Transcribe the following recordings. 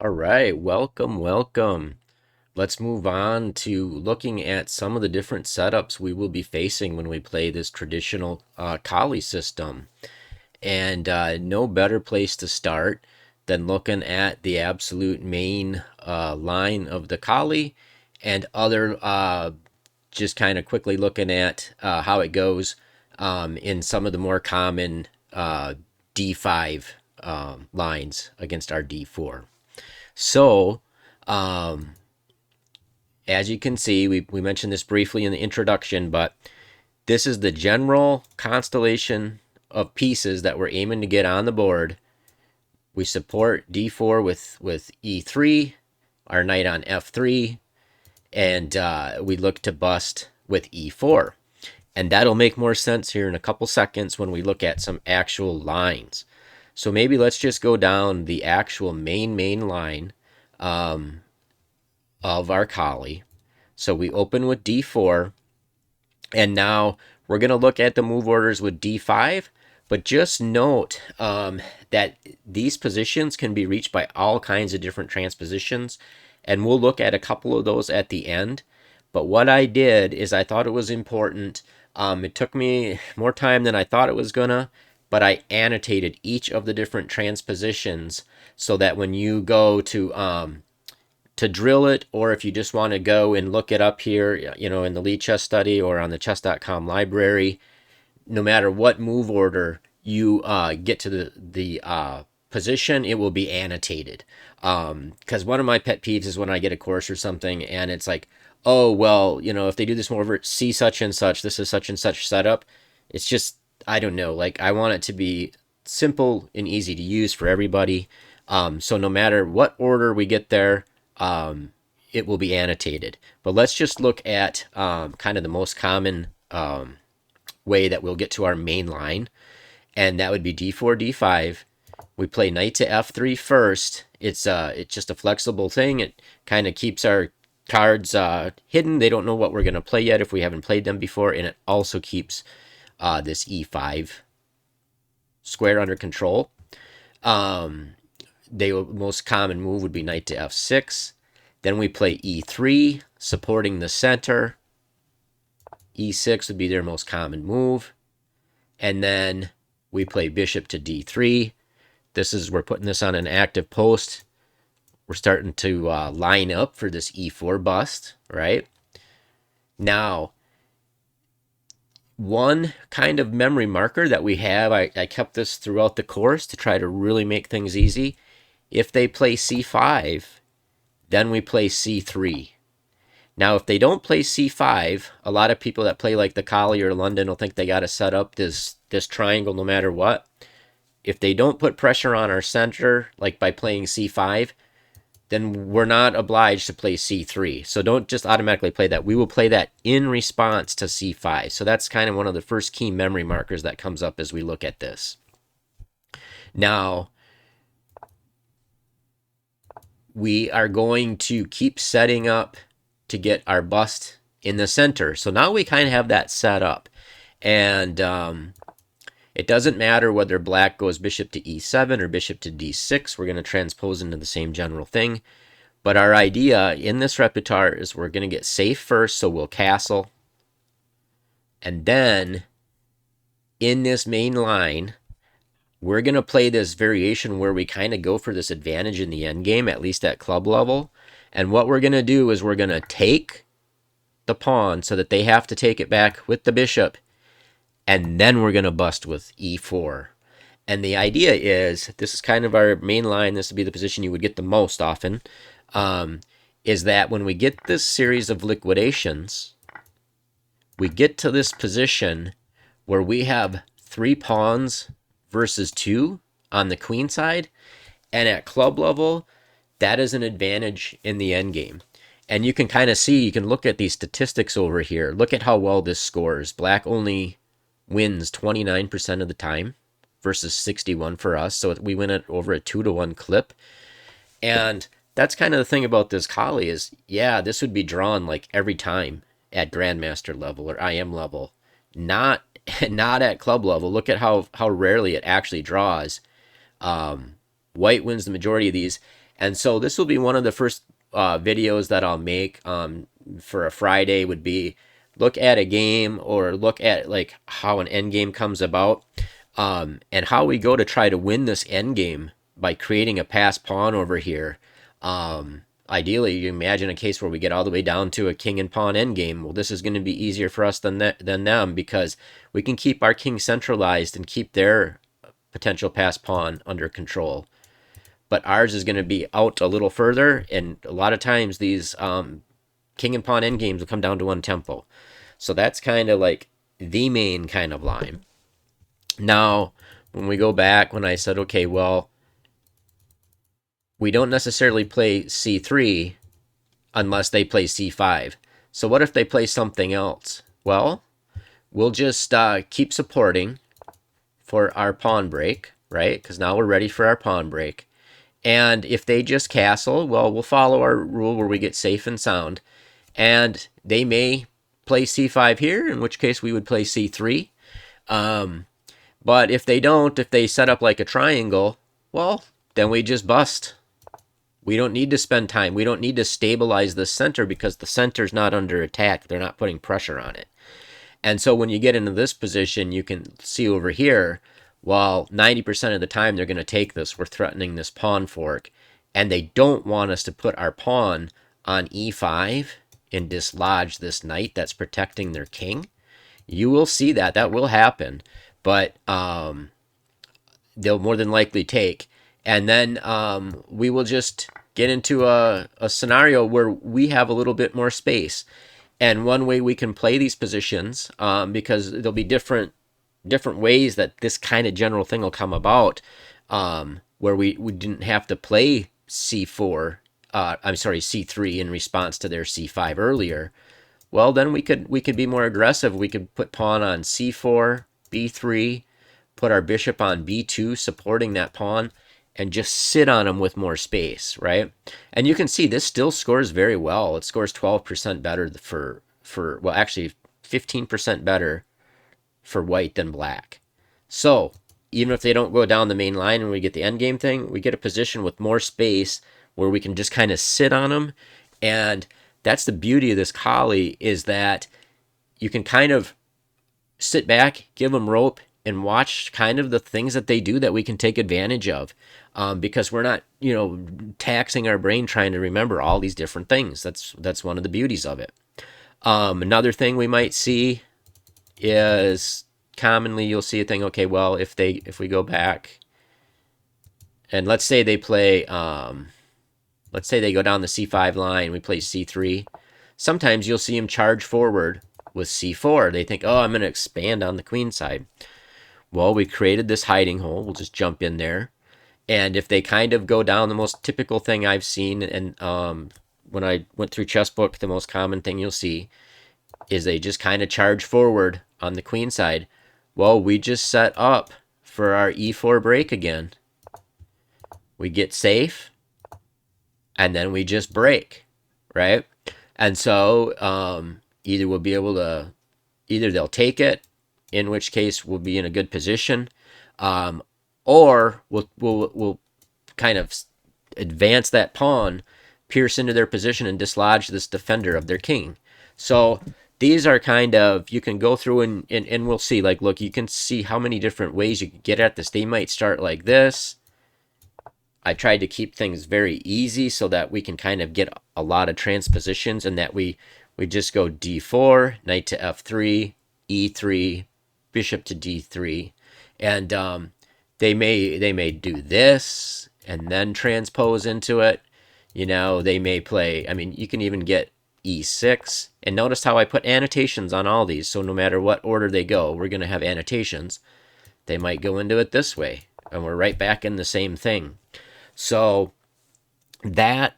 All right, welcome. Let's move on to looking at some of the different setups we will be facing when we play this traditional Colle system. And no better place to start than looking at the absolute main line of the Colle and other, just kind of quickly looking at how it goes in some of the more common D5 lines against our D4. So, um, as you can see, we mentioned this briefly in the introduction, but this is the general constellation of pieces that we're aiming to get on the board. We support D4 with E3, our knight on F3, and we look to bust with E4. And that'll make more sense here in a couple seconds when we look at some actual lines. So maybe let's just go down the actual main line um, of our Colle. So we open with D4, and now we're going to look at the move orders with D5. But just note that these positions can be reached by all kinds of different transpositions, and we'll look at a couple of those at the end. But what I did is I thought it was important. It took me more time than I thought it was gonna, but I annotated each of the different transpositions so that when you go to drill it, or if you just want to go and look it up here, in the Lead Chess Study or on the chess.com library, no matter what move order you get to the position, it will be annotated. Because one of my pet peeves is when I get a course or something and it's like, oh, well, if they do this more over, see such and such, this is such and such setup. It's just, I don't know, like I want it to be simple and easy to use for everybody. So no matter what order we get there, it will be annotated. But let's just look at kind of the most common way that we'll get to our main line, and that would be D4, D5. We play knight to F3 first. It's just a flexible thing. It kind of keeps our cards hidden. They don't know what we're going to play yet if we haven't played them before, and it also keeps this E5 square under control. The most common move would be knight to F6. Then we play E3, supporting the center. E6 would be their most common move. And then we play bishop to D3. We're putting this on an active post. We're starting to line up for this E4 bust, right? Now, one kind of memory marker that we have, I kept this throughout the course to try to really make things easy. If they play C5, then we play C3. Now, if they don't play C5, a lot of people that play like the Colle or London will think they got to set up this triangle no matter what. If they don't put pressure on our center, like by playing C5, then we're not obliged to play C3. So don't just automatically play that. We will play that in response to C5. So that's kind of one of the first key memory markers that comes up as we look at this. Now, we are going to keep setting up to get our bust in the center. So now we kind of have that set up. And it doesn't matter whether black goes bishop to E7 or bishop to D6. We're going to transpose into the same general thing. But our idea in this repertoire is we're going to get safe first, so we'll castle. And then in this main line, we're going to play this variation where we kind of go for this advantage in the endgame, at least at club level. And what we're going to do is we're going to take the pawn so that they have to take it back with the bishop. And then we're going to bust with E4. And the idea is, this is kind of our main line, this would be the position you would get the most often, is that when we get this series of liquidations, we get to this position where we have 3 pawns versus 2 on the queen side. And at club level, that is an advantage in the endgame. And you can kind of see, you can look at these statistics over here. Look at how well this scores. Black only wins 29% of the time versus 61 for us. So we win it over a 2-to-1 clip. And that's kind of the thing about this Colle is, yeah, this would be drawn like every time at Grandmaster level or IM level. Not at club level. Look at how rarely it actually draws. White wins the majority of these. And so this will be one of the first videos that I'll make for a Friday would be look at a game or look at like how an end game comes about, and how we go to try to win this end game by creating a pass pawn over here. Ideally, you imagine a case where we get all the way down to a king and pawn endgame. Well, this is going to be easier for us than them because we can keep our king centralized and keep their potential pass pawn under control. But ours is going to be out a little further, and a lot of times these king and pawn endgames will come down to one tempo. So that's kind of like the main kind of line. Now, when we go back, when I said, okay, well, we don't necessarily play c3 unless they play c5. So what if they play something else? Well, we'll just keep supporting for our pawn break, right? Because now we're ready for our pawn break. And if they just castle, well, we'll follow our rule where we get safe and sound. And they may play c5 here, in which case we would play c3. But if they don't, if they set up like a triangle, well, then we just bust. We don't need to spend time. We don't need to stabilize the center because the center's not under attack. They're not putting pressure on it. And so when you get into this position, you can see over here, well, 90% of the time they're going to take this. We're threatening this pawn fork. And they don't want us to put our pawn on e5 and dislodge this knight that's protecting their king. You will see that. That will happen. But they'll more than likely take. And then we will just get into a scenario where we have a little bit more space. And one way we can play these positions, because there'll be different ways that this kind of general thing will come about, where we didn't have to play c3 in response to their c5 earlier. Well, then we could be more aggressive. We could put pawn on c4, b3, put our bishop on b2, supporting that pawn, and just sit on them with more space, right? And you can see this still scores very well. It scores 12% better for well, actually 15% better for white than black. So even if they don't go down the main line and we get the endgame thing, we get a position with more space where we can just kind of sit on them. And that's the beauty of this Colle, is that you can kind of sit back, give them rope, and watch kind of the things that they do that we can take advantage of, because we're not, taxing our brain trying to remember all these different things. That's one of the beauties of it. Another thing we might see is commonly you'll see a thing. Okay, well, if we go back and let's say they play, let's say they go down the c5 line, we play c3. Sometimes you'll see them charge forward with c4. They think, oh, I'm going to expand on the queen side. Well, we created this hiding hole. We'll just jump in there. And if they kind of go down, the most typical thing I've seen, and when I went through Chessbook, the most common thing you'll see is they just kind of charge forward on the queen side. Well, we just set up for our e4 break again. We get safe, and then we just break, right? And so either we'll be able to, either they'll take it, in which case we'll be in a good position, or we'll kind of advance that pawn, pierce into their position, and dislodge this defender of their king. So these are kind of, you can go through and we'll see, like, look, you can see how many different ways you can get at this. They might start like this. I tried to keep things very easy so that we can kind of get a lot of transpositions, and that we just go d4, knight to f3, e3, bishop to d3, and they may do this and then transpose into it. They may play, I mean, you can even get e6, and notice how I put annotations on all these, so no matter what order they go, we're going to have annotations. They might go into it this way, and we're right back in the same thing. So that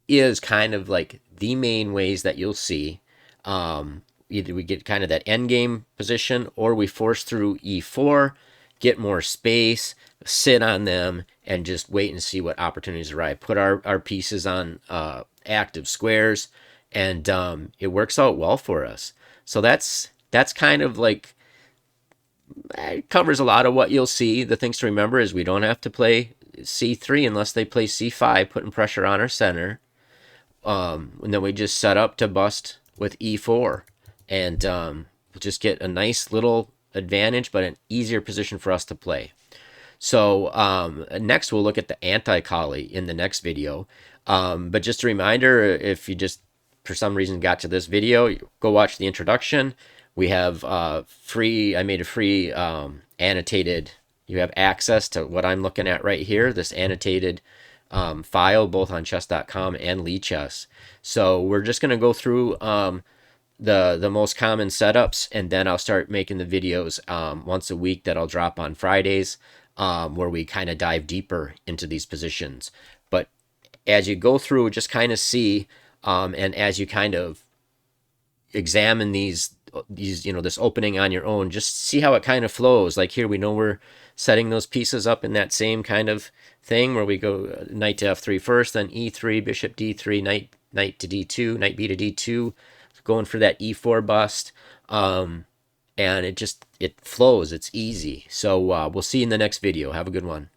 is kind of like the main ways that you'll see. Either we get kind of that endgame position, or we force through e4, get more space, sit on them, and just wait and see what opportunities arrive. Put our pieces on active squares, and it works out well for us. So that's kind of like, it covers a lot of what you'll see. The things to remember is we don't have to play c3 unless they play c5, putting pressure on our center. And then we just set up to bust with e4, and we'll just get a nice little advantage, but an easier position for us to play. So next we'll look at the anti-Colle in the next video. But just a reminder, if you just for some reason got to this video, go watch the introduction. We have free, I made a free annotated, you have access to what I'm looking at right here, this annotated file, both on chess.com and Lichess. So we're just going to go through the most common setups, and then I'll start making the videos once a week that I'll drop on Fridays, where we kind of dive deeper into these positions. But as you go through, just kind of see, and as you kind of examine these this opening on your own, just see how it kind of flows. Like here, we know we're setting those pieces up in that same kind of thing where we go knight to f3 first, then e3, bishop d3, knight to d2, knight b to d2, going for that e4 bust. And it flows. It's easy. So we'll see you in the next video. Have a good one.